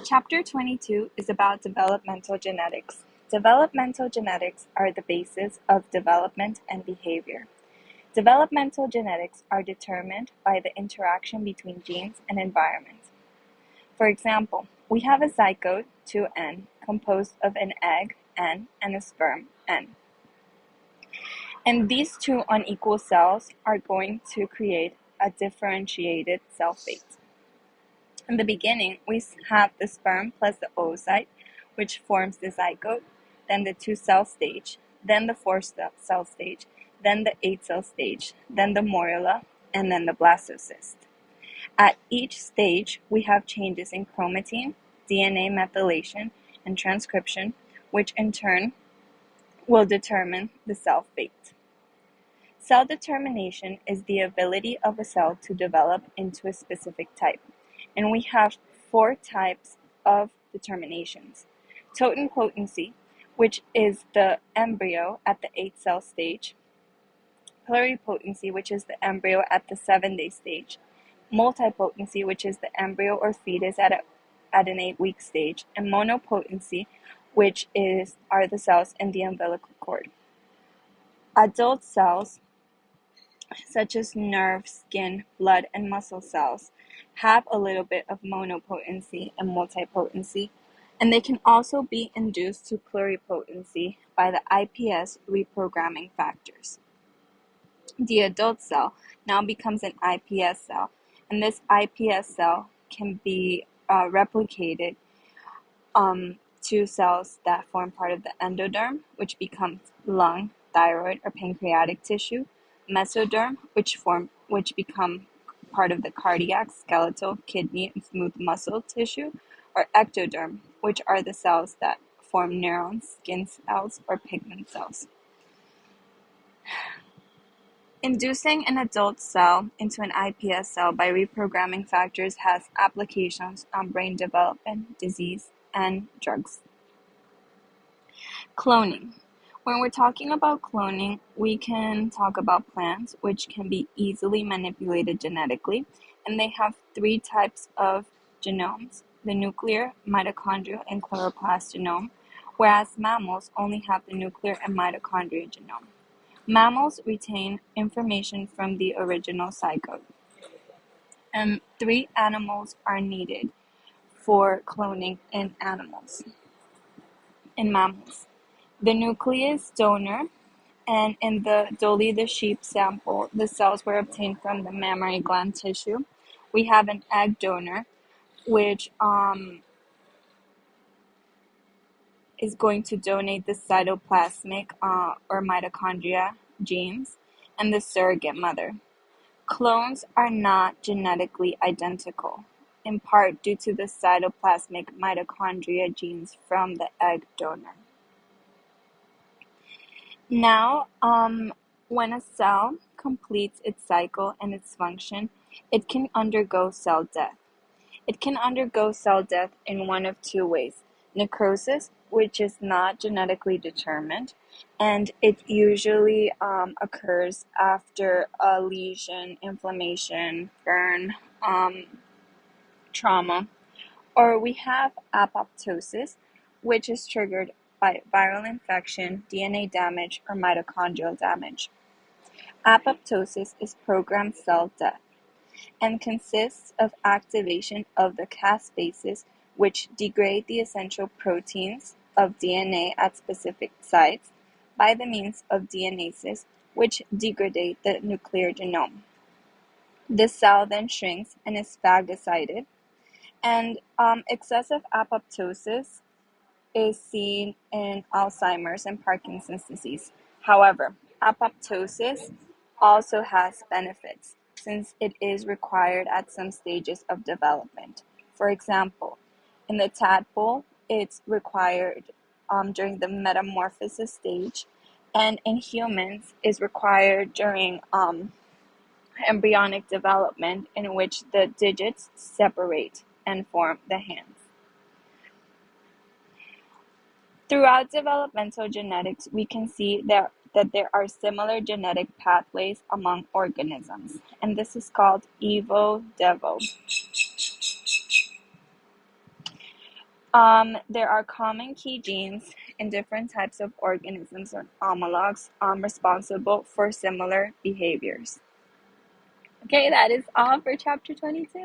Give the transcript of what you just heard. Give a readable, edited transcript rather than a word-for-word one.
Chapter 22 is about developmental genetics. Developmental genetics are the basis of development and behavior. Developmental genetics are determined by the interaction between genes and environment. For example, we have a zygote, 2N, composed of an egg, N, and a sperm, N. And these two unequal cells are going to create a differentiated cell fate. In the beginning, we have the sperm plus the oocyte, which forms the zygote, then the 2-cell stage, then the 4-cell stage, then the 8-cell stage, then the morula, and then the blastocyst. At each stage, we have changes in chromatin, DNA methylation, and transcription, which in turn will determine the cell fate. Cell determination is the ability of a cell to develop into a specific type. And we have 4 types of determinations. Totenpotency, which is the embryo at the 8-cell stage. Pluripotency, which is the embryo at the 7-day stage. Multipotency, which is the embryo or fetus at an 8-week stage. And monopotency, which are the cells in the umbilical cord. Adult cells, such as nerve, skin, blood, and muscle cells, have a little bit of monopotency and multipotency, and they can also be induced to pluripotency by the IPS reprogramming factors. The adult cell now becomes an IPS cell, and this IPS cell can be replicated to cells that form part of the endoderm, which becomes lung, thyroid, or pancreatic tissue, mesoderm, which become part of the cardiac, skeletal, kidney, and smooth muscle tissue, or ectoderm, which are the cells that form neurons, skin cells, or pigment cells. Inducing an adult cell into an IPS cell by reprogramming factors has applications on brain development, disease, and drugs. Cloning. When we're talking about cloning, we can talk about plants, which can be easily manipulated genetically, and they have 3 types of genomes: the nuclear, mitochondrial, and chloroplast genome, whereas mammals only have the nuclear and mitochondrial genome. Mammals retain information from the original zygote, and 3 animals are needed for cloning in mammals. The nucleus donor, and in the Dolly the sheep sample, the cells were obtained from the mammary gland tissue. We have an egg donor, which is going to donate the cytoplasmic or mitochondria genes, and the surrogate mother. Clones are not genetically identical, in part due to the cytoplasmic mitochondria genes from the egg donor. Now, when a cell completes its cycle and its function, it can undergo cell death. It can undergo cell death in one of 2 ways: necrosis, which is not genetically determined, and it usually occurs after a lesion, inflammation, burn, trauma. Or we have apoptosis, which is triggered by viral infection, DNA damage, or mitochondrial damage. Apoptosis is programmed cell death and consists of activation of the caspases, which degrade the essential proteins of DNA at specific sites by the means of DNases, which degrade the nuclear genome. The cell then shrinks and is phagocyted, and excessive apoptosis is seen in Alzheimer's and Parkinson's disease. However, apoptosis also has benefits, since it is required at some stages of development. For example, in the tadpole, it's required during the metamorphosis stage, and in humans is required during embryonic development, in which the digits separate and form the hands. Throughout developmental genetics, we can see that there are similar genetic pathways among organisms, and this is called Evo-Devo. There are common key genes in different types of organisms or homologs responsible for similar behaviors. Okay, that is all for chapter 22.